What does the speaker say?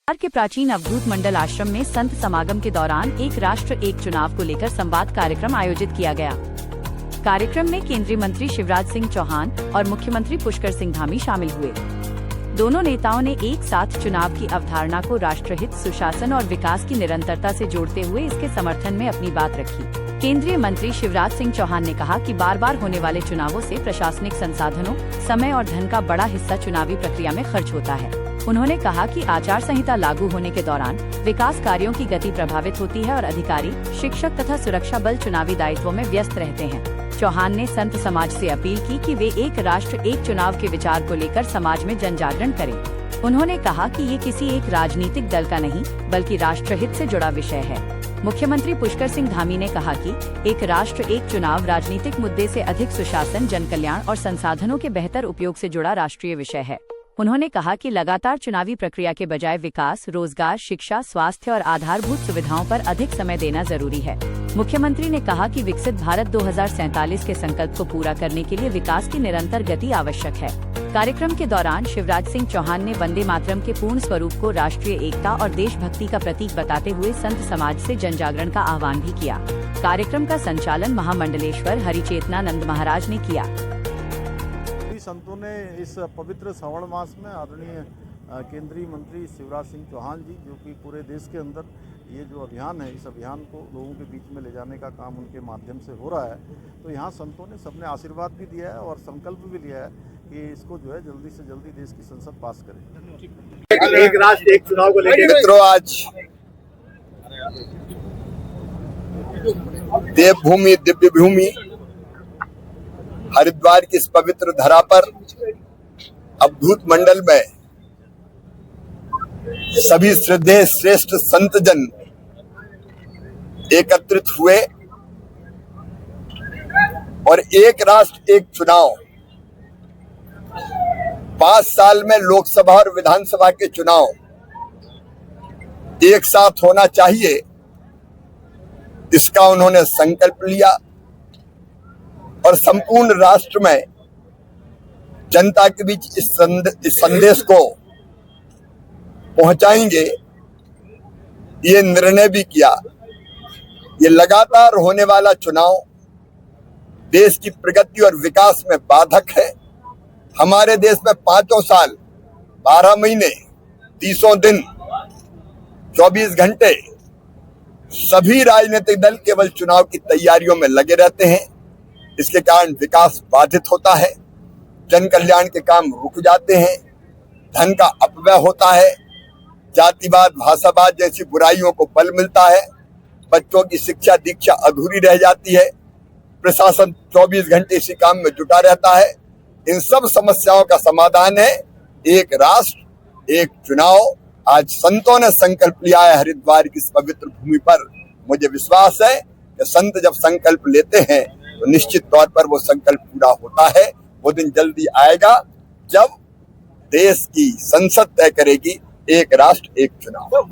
बिहार के प्राचीन अवधूत मंडल आश्रम में संत समागम के दौरान एक राष्ट्र एक चुनाव को लेकर संवाद कार्यक्रम आयोजित किया गया। कार्यक्रम में केंद्रीय मंत्री शिवराज सिंह चौहान और मुख्यमंत्री पुष्कर सिंह धामी शामिल हुए। दोनों नेताओं ने एक साथ चुनाव की अवधारणा को राष्ट्रहित, सुशासन और विकास की निरंतरता से जोड़ते हुए इसके समर्थन में अपनी बात रखी। केंद्रीय मंत्री शिवराज सिंह चौहान ने कहा कि बार बार होने वाले चुनावों से प्रशासनिक संसाधनों, समय और धन का बड़ा हिस्सा चुनावी प्रक्रिया में खर्च होता है। उन्होंने कहा कि आचार संहिता लागू होने के दौरान विकास कार्यों की गति प्रभावित होती है और अधिकारी, शिक्षक तथा सुरक्षा बल चुनावी दायित्वों में व्यस्त रहते हैं। चौहान ने संत समाज से अपील की कि वे एक राष्ट्र एक चुनाव के विचार को लेकर समाज में जन जागरण करें। उन्होंने कहा कि ये किसी एक राजनीतिक दल का नहीं, बल्कि राष्ट्रहित से जुड़ा विषय है। मुख्यमंत्री पुष्कर सिंह धामी ने कहा कि एक राष्ट्र एक चुनाव राजनीतिक मुद्दे से अधिक सुशासन, जन कल्याण और संसाधनों के बेहतर उपयोग से जुड़ा राष्ट्रीय विषय है। उन्होंने कहा कि लगातार चुनावी प्रक्रिया के बजाय विकास, रोजगार, शिक्षा, स्वास्थ्य और आधारभूत सुविधाओं पर अधिक समय देना जरूरी है। मुख्यमंत्री ने कहा कि विकसित भारत 2047 के संकल्प को पूरा करने के लिए विकास की निरंतर गति आवश्यक है। कार्यक्रम के दौरान शिवराज सिंह चौहान ने वंदे मातरम के पूर्ण स्वरूप को राष्ट्रीय एकता और देशभक्ति का प्रतीक बताते हुए संत समाज से जन जागरण का आह्वान भी किया। कार्यक्रम का संचालन महामंडलेश्वर हरिचेतनानंद महाराज ने किया। संतों ने इस पवित्र श्रावण मास में आदरणीय केंद्रीय मंत्री शिवराज सिंह चौहान जी, जो कि पूरे देश के अंदर ये जो अभियान है, इस अभियान को लोगों के बीच में ले जाने का काम उनके माध्यम से हो रहा है। तो यहाँ संतों ने सबने आशीर्वाद भी दिया है और संकल्प भी लिया है कि इसको जो है जल्दी से जल्दी देश की संसद पास करे। एक राष्ट्र एक चुनाव को लेकर मित्रों, आज देवभूमि, दिव्य भूमि हरिद्वार की इस पवित्र धरा पर अवधूत मंडल में सभी श्रद्धेय श्रेष्ठ संतजन एकत्रित हुए और एक राष्ट्र एक चुनाव, 5 साल में लोकसभा और विधानसभा के चुनाव एक साथ होना चाहिए, इसका उन्होंने संकल्प लिया और संपूर्ण राष्ट्र में जनता के बीच इस संदेश को पहुंचाएंगे, ये निर्णय भी किया। ये लगातार होने वाला चुनाव देश की प्रगति और विकास में बाधक है। हमारे देश में 5 साल, 12 महीने, 30 दिन, 24 घंटे सभी राजनीतिक दल केवल चुनाव की तैयारियों में लगे रहते हैं। इसके कारण विकास बाधित होता है, जन कल्याण के काम रुक जाते हैं, धन का अपव्यय होता है, जातिवाद, भाषावाद जैसी बुराइयों को बल मिलता है, बच्चों की शिक्षा दीक्षा अधूरी रह जाती है, प्रशासन 24 घंटे इसी काम में जुटा रहता है। इन सब समस्याओं का समाधान है एक राष्ट्र एक चुनाव। आज संतों ने संकल्प लिया है हरिद्वार की इस पवित्र भूमि पर। मुझे विश्वास है कि संत जब संकल्प लेते हैं तो निश्चित तौर पर वो संकल्प पूरा होता है। वो दिन जल्दी आएगा जब देश की संसद तय करेगी एक राष्ट्र एक चुनाव।